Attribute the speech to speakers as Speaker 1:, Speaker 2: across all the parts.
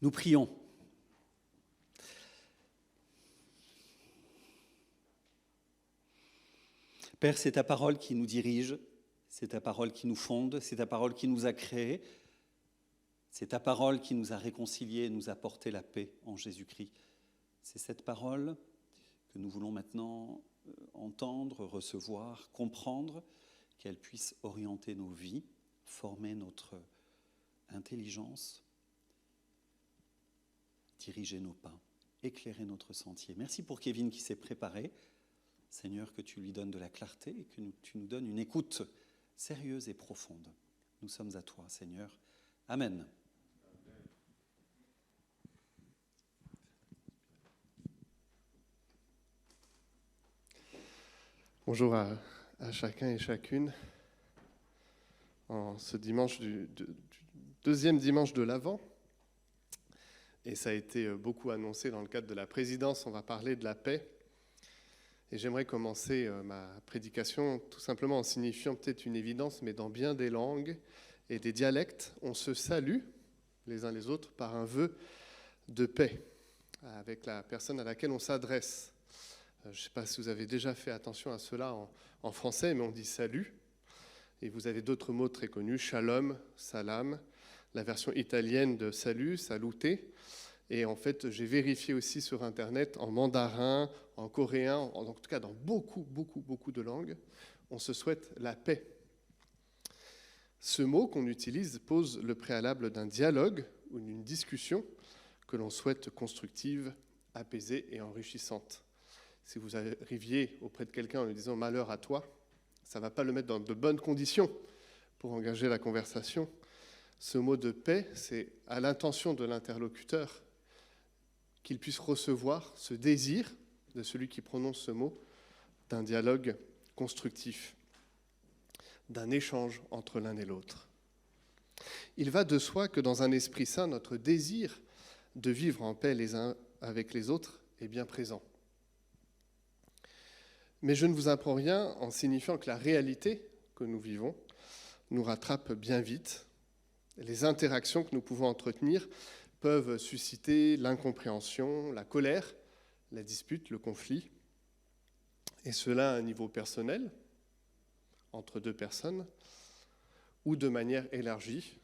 Speaker 1: Nous prions. Père, c'est ta parole qui nous dirige, c'est ta parole qui nous fonde, c'est ta parole qui nous a créés, c'est ta parole qui nous a réconciliés et nous a porté la paix en Jésus-Christ. C'est cette parole que nous voulons maintenant entendre, recevoir, comprendre, qu'elle puisse orienter nos vies, former notre intelligence, diriger nos pas, éclairer notre sentier. Merci pour Kevin qui s'est préparé. Seigneur, que tu lui donnes de la clarté et que tu nous donnes une écoute sérieuse et profonde. Nous sommes à toi, Seigneur. Amen.
Speaker 2: Bonjour à chacun et chacune. En ce dimanche du deuxième dimanche de l'Avent, et ça a été beaucoup annoncé dans le cadre de la présidence, on va parler de la paix. Et j'aimerais commencer ma prédication tout simplement en signifiant peut-être une évidence, mais dans bien des langues et des dialectes, on se salue les uns les autres par un vœu de paix avec la personne à laquelle on s'adresse. Je ne sais pas si vous avez déjà fait attention à cela en français, mais on dit salut. Et vous avez d'autres mots très connus, shalom, salam, la version italienne de salut, salute. Et en fait, j'ai vérifié aussi sur Internet, en mandarin, en coréen, en tout cas dans beaucoup de langues, on se souhaite la paix. Ce mot qu'on utilise pose le préalable d'un dialogue ou d'une discussion que l'on souhaite constructive, apaisée et enrichissante. Si vous arriviez auprès de quelqu'un en lui disant « malheur à toi », ça ne va pas le mettre dans de bonnes conditions pour engager la conversation. Ce mot de paix, c'est à l'intention de l'interlocuteur qu'il puisse recevoir ce désir de celui qui prononce ce mot d'un dialogue constructif, d'un échange entre l'un et l'autre. Il va de soi que dans un esprit saint, notre désir de vivre en paix les uns avec les autres est bien présent. Mais je ne vous apprends rien en signifiant que la réalité que nous vivons nous rattrape bien vite. Les interactions que nous pouvons entretenir peuvent susciter l'incompréhension, la colère, la dispute, le conflit. Et cela à un niveau personnel, entre deux personnes, ou de manière élargie,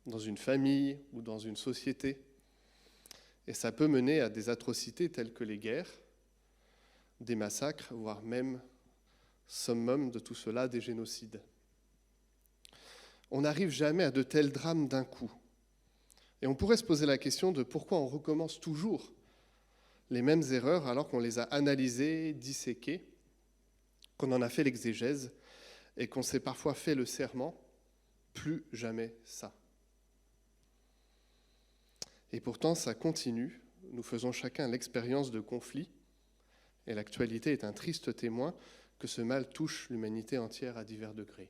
Speaker 2: dans une famille ou dans une société. Et ça peut mener à des atrocités telles que les guerres, des massacres, voire même, summum de tout cela, des génocides. On n'arrive jamais à de tels drames d'un coup. Et on pourrait se poser la question de pourquoi on recommence toujours les mêmes erreurs alors qu'on les a analysées, disséquées, qu'on en a fait l'exégèse et qu'on s'est parfois fait le serment, plus jamais ça. Et pourtant, ça continue. Nous faisons chacun l'expérience de conflits. Et l'actualité est un triste témoin que ce mal touche l'humanité entière à divers degrés.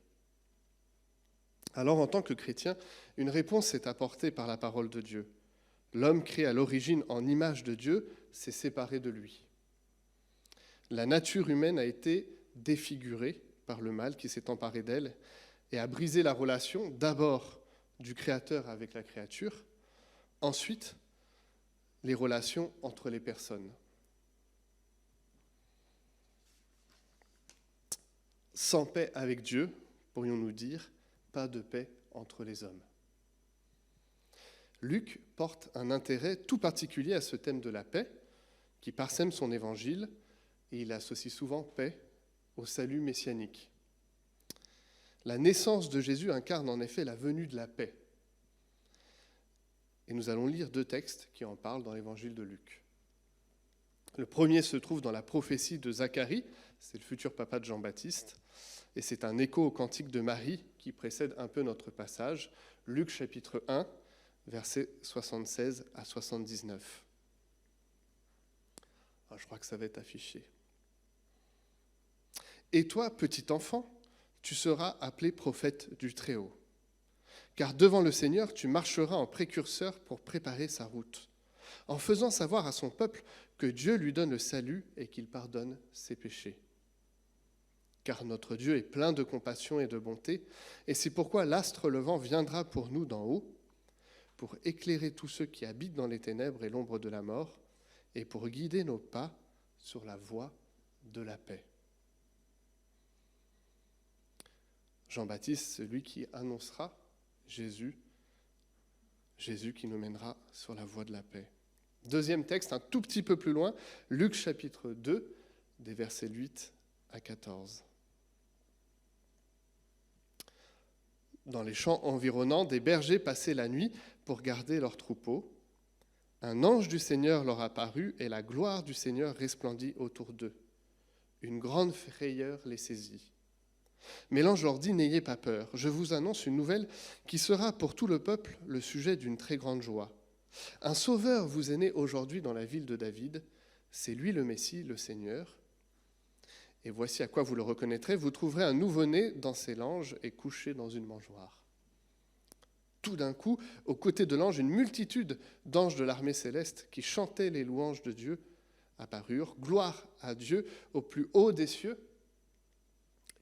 Speaker 2: Alors, en tant que chrétien, une réponse est apportée par la parole de Dieu. L'homme créé à l'origine en image de Dieu s'est séparé de lui. La nature humaine a été défigurée par le mal qui s'est emparé d'elle et a brisé la relation d'abord du Créateur avec la créature, ensuite les relations entre les personnes. Sans paix avec Dieu, pourrions-nous dire, pas de paix entre les hommes. Luc porte un intérêt tout particulier à ce thème de la paix, qui parsème son évangile, et il associe souvent paix au salut messianique. La naissance de Jésus incarne en effet la venue de la paix. Et nous allons lire deux textes qui en parlent dans l'évangile de Luc. Le premier se trouve dans la prophétie de Zacharie, c'est le futur papa de Jean-Baptiste, et c'est un écho au cantique de Marie qui précède un peu notre passage, Luc chapitre 1, versets 76 à 79. Alors, je crois que ça va être affiché. « Et toi, petit enfant, tu seras appelé prophète du Très-Haut, car devant le Seigneur, tu marcheras en précurseur pour préparer sa route, en faisant savoir à son peuple que Dieu lui donne le salut et qu'il pardonne ses péchés. Car notre Dieu est plein de compassion et de bonté, et c'est pourquoi l'astre levant viendra pour nous d'en haut, pour éclairer tous ceux qui habitent dans les ténèbres et l'ombre de la mort, et pour guider nos pas sur la voie de la paix. Jean-Baptiste, celui qui annoncera Jésus qui nous mènera sur la voie de la paix. Deuxième texte, un tout petit peu plus loin, Luc chapitre 2, des versets 8 à 14. Dans les champs environnants, des bergers passaient la nuit pour garder leurs troupeaux. Un ange du Seigneur leur apparut et la gloire du Seigneur resplendit autour d'eux. Une grande frayeur les saisit. Mais l'ange leur dit « N'ayez pas peur, je vous annonce une nouvelle qui sera pour tout le peuple le sujet d'une très grande joie. Un sauveur vous est né aujourd'hui dans la ville de David, c'est lui le Messie, le Seigneur. Et voici à quoi vous le reconnaîtrez, vous trouverez un nouveau-né dans ses langes et couché dans une mangeoire. » Tout d'un coup, aux côtés de l'ange, une multitude d'anges de l'armée céleste qui chantaient les louanges de Dieu apparurent. Gloire à Dieu au plus haut des cieux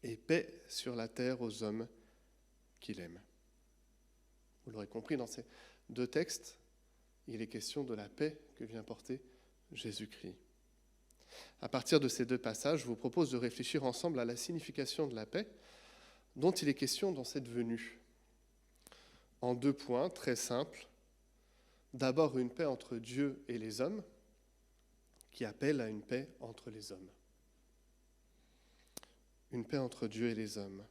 Speaker 2: et paix sur la terre aux hommes qu'il aime. Vous l'aurez compris, dans ces deux textes, il est question de la paix que vient porter Jésus-Christ. À partir de ces deux passages, je vous propose de réfléchir ensemble à la signification de la paix dont il est question dans cette venue. En deux points très simples. D'abord, une paix entre Dieu et les hommes qui appelle à une paix entre les hommes. Une paix entre Dieu et les hommes.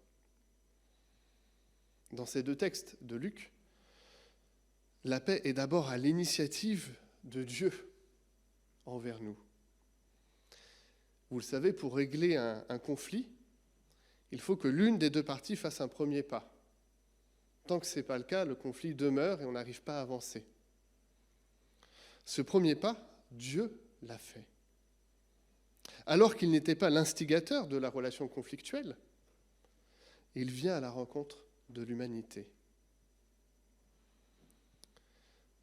Speaker 2: Dans ces deux textes de Luc, la paix est d'abord à l'initiative de Dieu envers nous. Vous le savez, pour régler un conflit, il faut que l'une des deux parties fasse un premier pas. Tant que ce n'est pas le cas, le conflit demeure et on n'arrive pas à avancer. Ce premier pas, Dieu l'a fait. Alors qu'il n'était pas l'instigateur de la relation conflictuelle, il vient à la rencontre de l'humanité.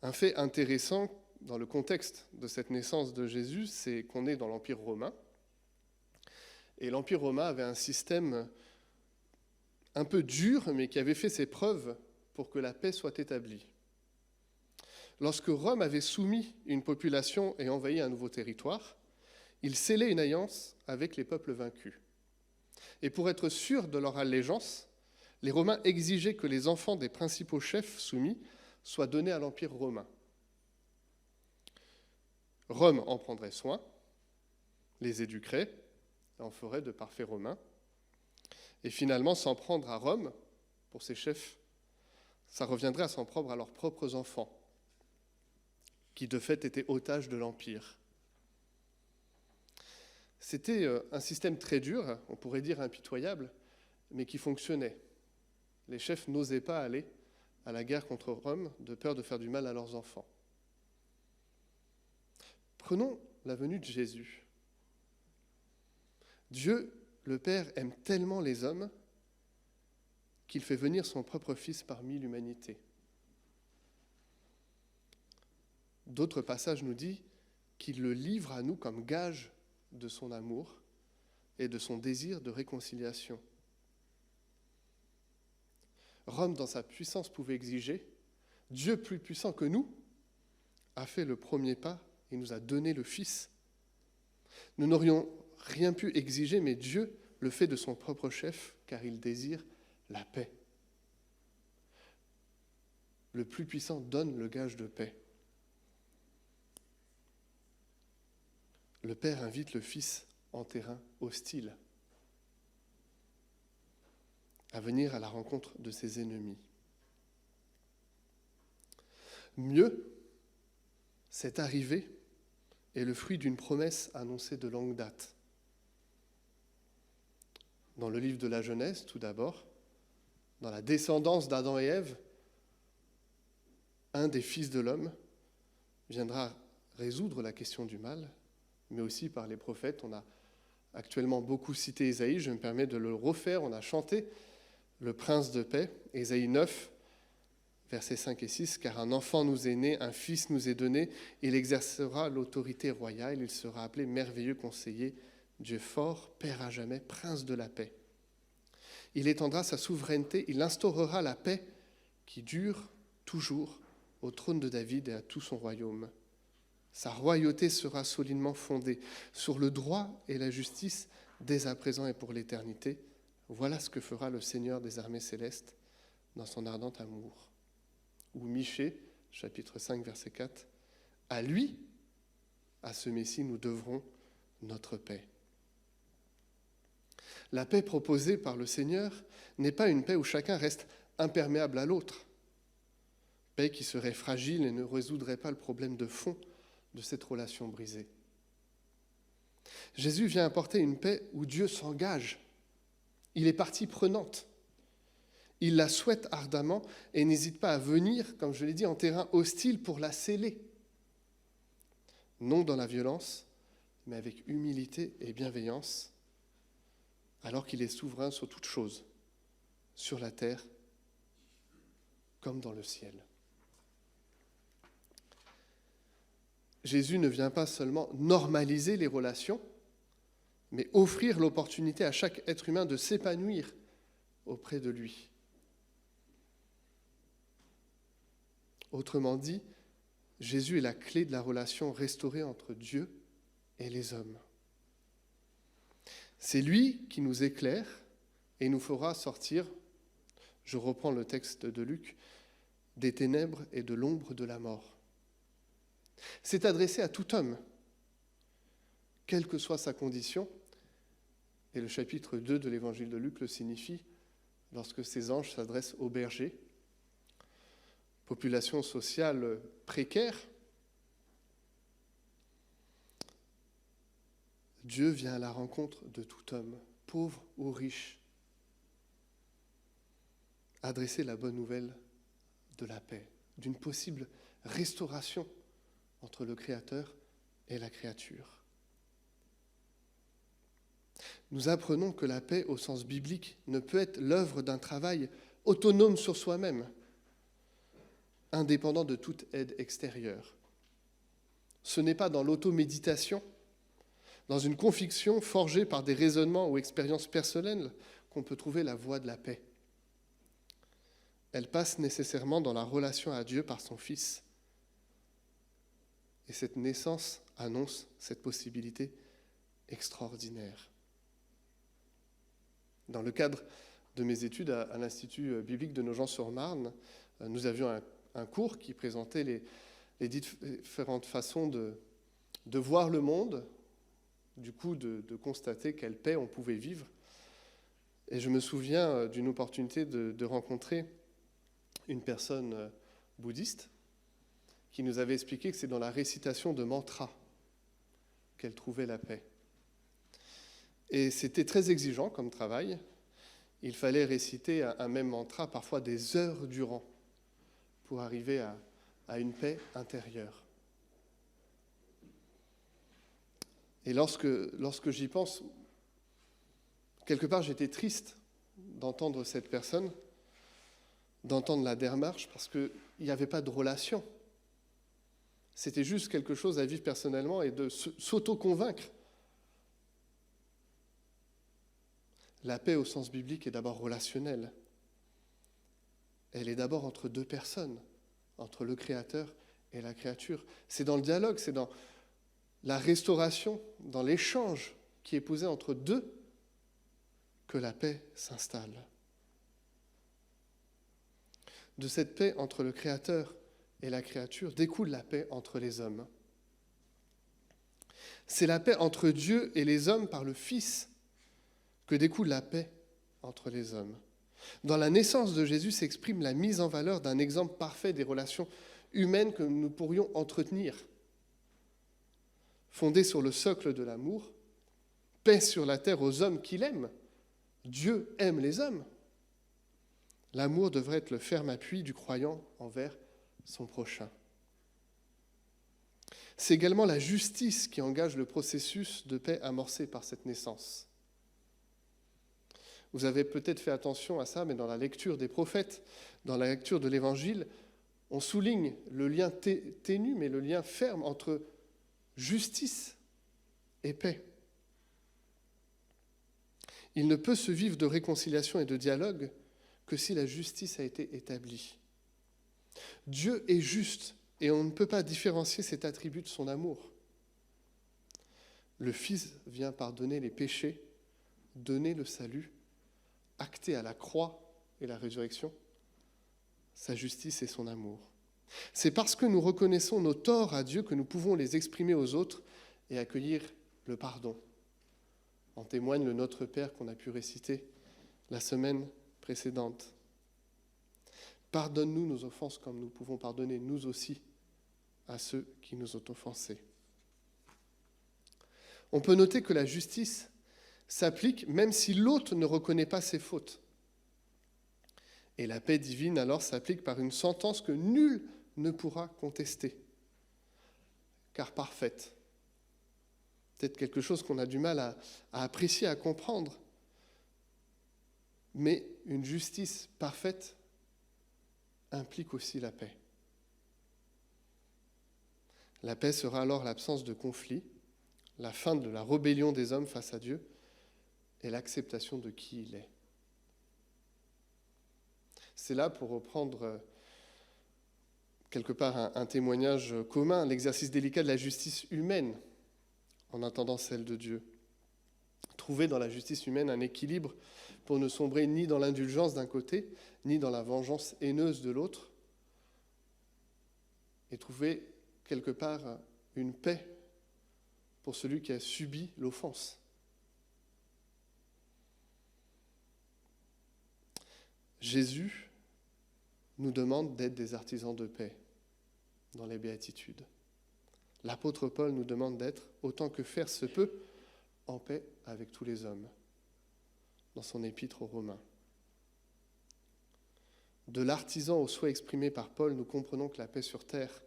Speaker 2: Un fait intéressant dans le contexte de cette naissance de Jésus, c'est qu'on est dans l'Empire romain. Et l'Empire romain avait un système un peu dur, mais qui avait fait ses preuves pour que la paix soit établie. Lorsque Rome avait soumis une population et envahi un nouveau territoire, il scellait une alliance avec les peuples vaincus. Et pour être sûr de leur allégeance, les Romains exigeaient que les enfants des principaux chefs soumis soient donnés à l'Empire romain. Rome en prendrait soin, les éduquerait, en ferait de parfaits Romains. Et finalement, s'en prendre à Rome, pour ses chefs, ça reviendrait à s'en prendre à leurs propres enfants, qui de fait étaient otages de l'Empire. C'était un système très dur, on pourrait dire impitoyable, mais qui fonctionnait. Les chefs n'osaient pas aller à la guerre contre Rome de peur de faire du mal à leurs enfants. Prenons la venue de Jésus. Dieu, le Père, aime tellement les hommes qu'il fait venir son propre Fils parmi l'humanité. D'autres passages nous disent qu'il le livre à nous comme gage de son amour et de son désir de réconciliation. Rome, dans sa puissance, pouvait exiger. Dieu, plus puissant que nous, a fait le premier pas et nous a donné le Fils. Nous n'aurions rien pu exiger, mais Dieu le fait de son propre chef, car il désire la paix. Le plus puissant donne le gage de paix. Le Père invite le Fils en terrain hostile à venir à la rencontre de ses ennemis. Mieux, cette arrivée est le fruit d'une promesse annoncée de longue date. Dans le livre de la Genèse, tout d'abord, dans la descendance d'Adam et Ève, un des fils de l'homme viendra résoudre la question du mal, mais aussi par les prophètes. On a actuellement beaucoup cité Ésaïe, je me permets de le refaire. On a chanté le prince de paix, Ésaïe 9, versets 5 et 6, « Car un enfant nous est né, un fils nous est donné, il exercera l'autorité royale, il sera appelé merveilleux conseiller, Dieu fort, Père à jamais, prince de la paix. Il étendra sa souveraineté, il instaurera la paix qui dure toujours au trône de David et à tout son royaume. Sa royauté sera solidement fondée sur le droit et la justice dès à présent et pour l'éternité. Voilà ce que fera le Seigneur des armées célestes dans son ardent amour. » Ou Michée, chapitre 5, verset 4, « À lui, à ce Messie, nous devrons notre paix. » La paix proposée par le Seigneur n'est pas une paix où chacun reste imperméable à l'autre, paix qui serait fragile et ne résoudrait pas le problème de fond de cette relation brisée. Jésus vient apporter une paix où Dieu s'engage. Il est partie prenante. Il la souhaite ardemment et n'hésite pas à venir, comme je l'ai dit, en terrain hostile pour la sceller. Non dans la violence, mais avec humilité et bienveillance, alors qu'il est souverain sur toute chose, sur la terre comme dans le ciel. Jésus ne vient pas seulement normaliser les relations, mais offrir l'opportunité à chaque être humain de s'épanouir auprès de lui. Autrement dit, Jésus est la clé de la relation restaurée entre Dieu et les hommes. C'est lui qui nous éclaire et nous fera sortir, je reprends le texte de Luc, des ténèbres et de l'ombre de la mort. C'est adressé à tout homme, quelle que soit sa condition, et le chapitre 2 de l'évangile de Luc le signifie, lorsque ces anges s'adressent aux bergers, population sociale précaire. Dieu vient à la rencontre de tout homme, pauvre ou riche, adresser la bonne nouvelle de la paix, d'une possible restauration entre le Créateur et la créature. Nous apprenons que la paix, au sens biblique, ne peut être l'œuvre d'un travail autonome sur soi-même, indépendant de toute aide extérieure. Ce n'est pas dans l'automéditation, dans une conviction forgée par des raisonnements ou expériences personnelles qu'on peut trouver la voie de la paix. Elle passe nécessairement dans la relation à Dieu par son Fils. Et cette naissance annonce cette possibilité extraordinaire. Dans le cadre de mes études à l'Institut biblique de Nogent-sur-Marne, nous avions un cours qui présentait les différentes façons de voir le monde, du coup de constater quelle paix on pouvait vivre. Et je me souviens d'une opportunité de rencontrer une personne bouddhiste qui nous avait expliqué que c'est dans la récitation de mantras qu'elle trouvait la paix. Et c'était très exigeant comme travail. Il fallait réciter un même mantra parfois des heures durant pour arriver à une paix intérieure. Et lorsque j'y pense, quelque part j'étais triste d'entendre cette personne, d'entendre la démarche, parce qu'il n'y avait pas de relation. C'était juste quelque chose à vivre personnellement et de s'auto-convaincre. La paix au sens biblique est d'abord relationnelle. Elle est d'abord entre deux personnes, entre le Créateur et la créature. C'est dans le dialogue, c'est dans la restauration, dans l'échange qui est posé entre deux que la paix s'installe. De cette paix entre le Créateur et la créature découle la paix entre les hommes. C'est la paix entre Dieu et les hommes par le Fils que découle la paix entre les hommes. Dans la naissance de Jésus s'exprime la mise en valeur d'un exemple parfait des relations humaines que nous pourrions entretenir. Fondée sur le socle de l'amour, paix sur la terre aux hommes qu'il aime. Dieu aime les hommes. L'amour devrait être le ferme appui du croyant envers son prochain. C'est également la justice qui engage le processus de paix amorcé par cette naissance. Vous avez peut-être fait attention à ça, mais dans la lecture des prophètes, dans la lecture de l'Évangile, on souligne le lien ténu, mais le lien ferme entre justice et paix. Il ne peut se vivre de réconciliation et de dialogue que si la justice a été établie. Dieu est juste et on ne peut pas différencier cet attribut de son amour. Le Fils vient pardonner les péchés, donner le salut, acter à la croix et la résurrection sa justice et son amour. C'est parce que nous reconnaissons nos torts à Dieu que nous pouvons les exprimer aux autres et accueillir le pardon. En témoigne le Notre Père qu'on a pu réciter la semaine précédente. Pardonne-nous nos offenses comme nous pouvons pardonner nous aussi à ceux qui nous ont offensés. On peut noter que la justice s'applique même si l'autre ne reconnaît pas ses fautes. Et la paix divine alors s'applique par une sentence que nul ne pourra contester, car parfaite. Peut-être quelque chose qu'on a du mal à apprécier, à comprendre, mais une justice parfaite implique aussi la paix. La paix sera alors l'absence de conflit, la fin de la rébellion des hommes face à Dieu et l'acceptation de qui il est. C'est là, pour reprendre quelque part un témoignage commun, l'exercice délicat de la justice humaine en attendant celle de Dieu. Trouver dans la justice humaine un équilibre pour ne sombrer ni dans l'indulgence d'un côté, ni dans la vengeance haineuse de l'autre, et trouver quelque part une paix pour celui qui a subi l'offense. Jésus nous demande d'être des artisans de paix dans les béatitudes. L'apôtre Paul nous demande d'être, autant que faire se peut, en paix avec tous les hommes, dans son épître aux Romains. De l'artisan au souhait exprimé par Paul, nous comprenons que la paix sur terre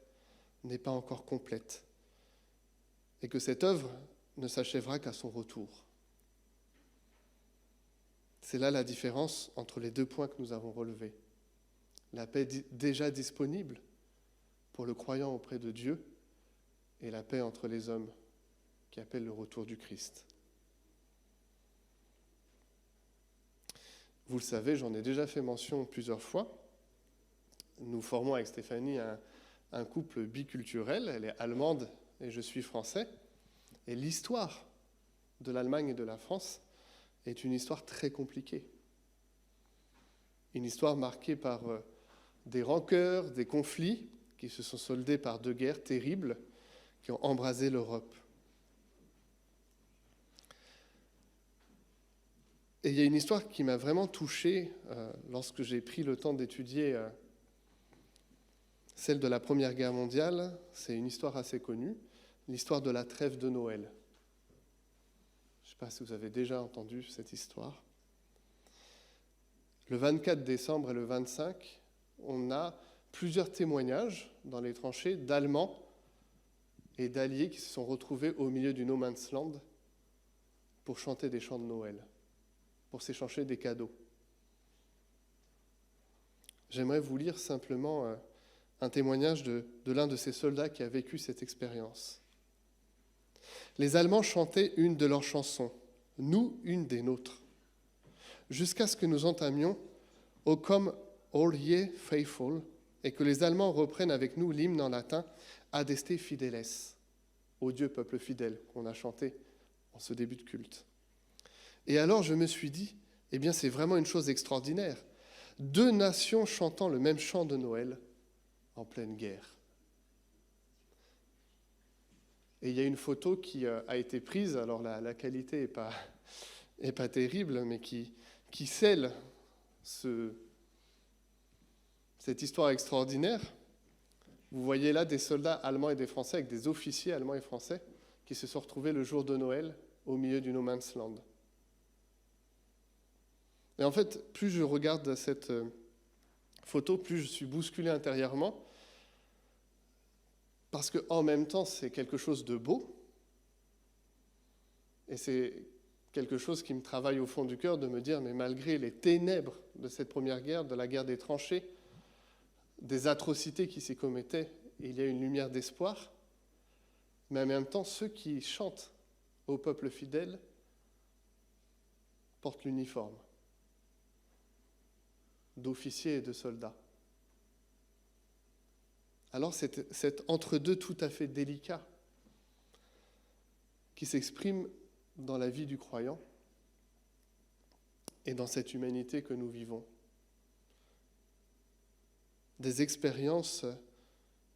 Speaker 2: n'est pas encore complète et que cette œuvre ne s'achèvera qu'à son retour. C'est là la différence entre les deux points que nous avons relevés. La paix déjà disponible pour le croyant auprès de Dieu et la paix entre les hommes qui appellent le retour du Christ. Vous le savez, j'en ai déjà fait mention plusieurs fois. Nous formons avec Stéphanie un couple biculturel. Elle est allemande et je suis français. Et l'histoire de l'Allemagne et de la France est une histoire très compliquée. Une histoire marquée par des rancœurs, des conflits qui se sont soldés par deux guerres terribles qui ont embrasé l'Europe. Et il y a une histoire qui m'a vraiment touché lorsque j'ai pris le temps d'étudier celle de la Première Guerre mondiale. C'est une histoire assez connue, l'histoire de la trêve de Noël. Je ne sais pas si vous avez déjà entendu cette histoire. Le 24 décembre et le 25, on a plusieurs témoignages dans les tranchées d'Allemands et d'Alliés qui se sont retrouvés au milieu du No Man's Land pour chanter des chants de Noël, pour s'échanger des cadeaux. J'aimerais vous lire simplement un témoignage de l'un de ces soldats qui a vécu cette expérience. Les Allemands chantaient une de leurs chansons, nous une des nôtres, jusqu'à ce que nous entamions « O come all ye faithful » et que les Allemands reprennent avec nous l'hymne en latin « Adeste fideles » au Dieu peuple fidèle qu'on a chanté en ce début de culte. Et alors je me suis dit, eh bien c'est vraiment une chose extraordinaire. Deux nations chantant le même chant de Noël en pleine guerre. Et il y a une photo qui a été prise, alors la qualité est pas terrible, mais qui scelle cette histoire extraordinaire. Vous voyez là des soldats allemands et des Français avec des officiers allemands et français qui se sont retrouvés le jour de Noël au milieu du No Man's Land. Et en fait, plus je regarde cette photo, plus je suis bousculé intérieurement, parce qu'en même temps, c'est quelque chose de beau, et c'est quelque chose qui me travaille au fond du cœur de me dire, mais malgré les ténèbres de cette première guerre, de la guerre des tranchées, des atrocités qui s'y commettaient, il y a une lumière d'espoir, mais en même temps, ceux qui chantent au peuple fidèle portent l'uniforme d'officiers et de soldats. alors c'est cet entre-deux tout à fait délicat qui s'exprime dans la vie du croyant et dans cette humanité que nous vivons. Des expériences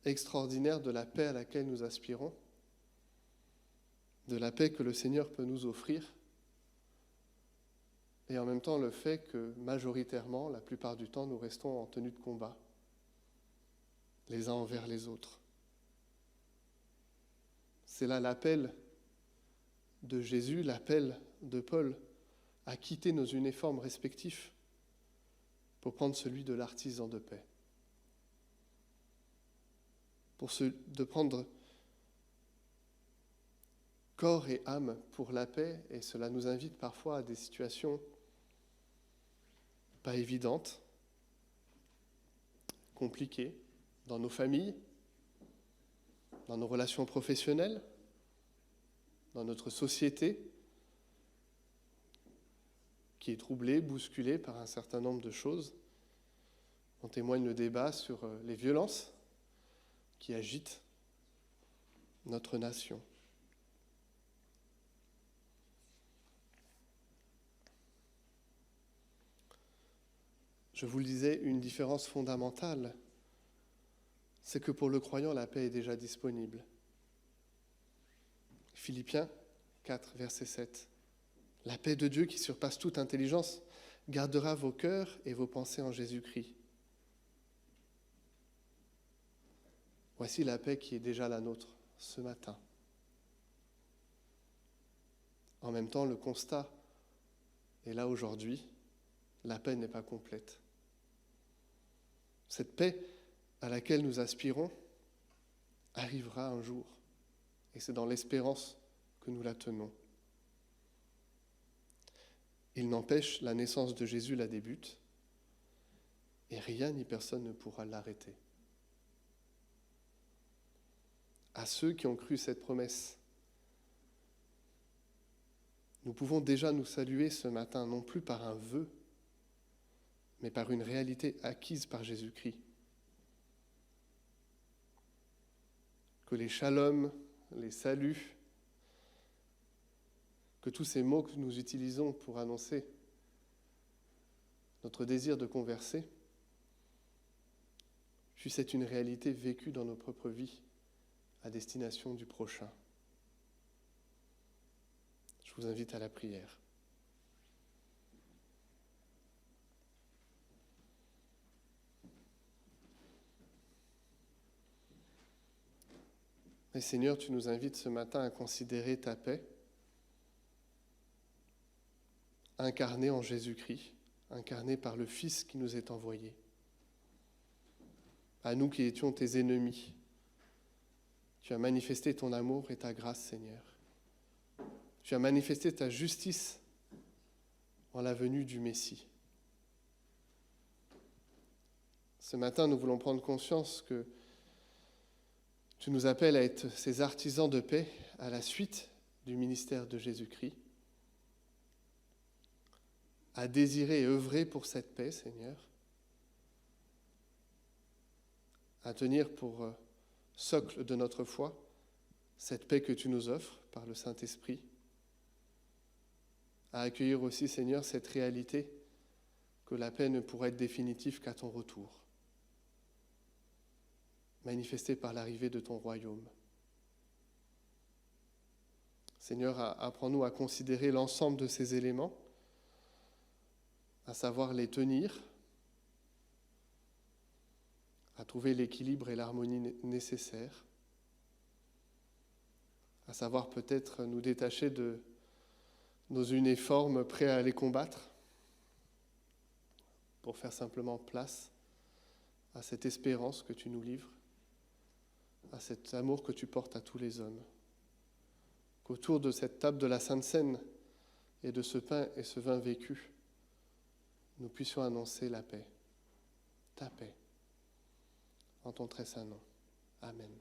Speaker 2: extraordinaires de la paix à laquelle nous aspirons, de la paix que le Seigneur peut nous offrir, et en même temps le fait que majoritairement, la plupart du temps, nous restons en tenue de combat, les uns envers les autres. C'est là l'appel de Jésus, l'appel de Paul à quitter nos uniformes respectifs pour prendre celui de l'artisan de paix. De prendre corps et âme pour la paix, et cela nous invite parfois à des situations pas évidentes, compliquées, dans nos familles, dans nos relations professionnelles, dans notre société, qui est troublée, bousculée par un certain nombre de choses. En témoigne le débat sur les violences qui agitent notre nation. Je vous le disais, une différence fondamentale, c'est que pour le croyant, la paix est déjà disponible. Philippiens 4, verset 7. La paix de Dieu qui surpasse toute intelligence gardera vos cœurs et vos pensées en Jésus-Christ. Voici la paix qui est déjà la nôtre ce matin. En même temps, le constat est là aujourd'hui, la paix n'est pas complète. Cette paix à laquelle nous aspirons arrivera un jour, et c'est dans l'espérance que nous la tenons. Il n'empêche, la naissance de Jésus la débute, et rien ni personne ne pourra l'arrêter. À ceux qui ont cru cette promesse, nous pouvons déjà nous saluer ce matin, non plus par un vœu, mais par une réalité acquise par Jésus-Christ. Que les shalom, les saluts, que tous ces mots que nous utilisons pour annoncer notre désir de converser, puissent être une réalité vécue dans nos propres vies, à destination du prochain. Je vous invite à la prière. Et Seigneur, tu nous invites ce matin à considérer ta paix, incarnée en Jésus-Christ, incarnée par le Fils qui nous est envoyé. À nous qui étions tes ennemis, tu as manifesté ton amour et ta grâce, Seigneur. Tu as manifesté ta justice en la venue du Messie. Ce matin, nous voulons prendre conscience que tu nous appelles à être ces artisans de paix à la suite du ministère de Jésus-Christ, à désirer et œuvrer pour cette paix, Seigneur, à tenir pour socle de notre foi cette paix que tu nous offres par le Saint-Esprit, à accueillir aussi, Seigneur, cette réalité que la paix ne pourra être définitive qu'à ton retour, manifestée par l'arrivée de ton royaume. Seigneur, apprends-nous à considérer l'ensemble de ces éléments, à savoir les tenir, à trouver l'équilibre et l'harmonie nécessaires, à savoir peut-être nous détacher de nos uniformes prêts à les combattre, pour faire simplement place à cette espérance que tu nous livres, à cet amour que tu portes à tous les hommes. Qu'autour de cette table de la Sainte Seine et de ce pain et ce vin vécu, nous puissions annoncer la paix, ta paix, en ton très saint nom. Amen.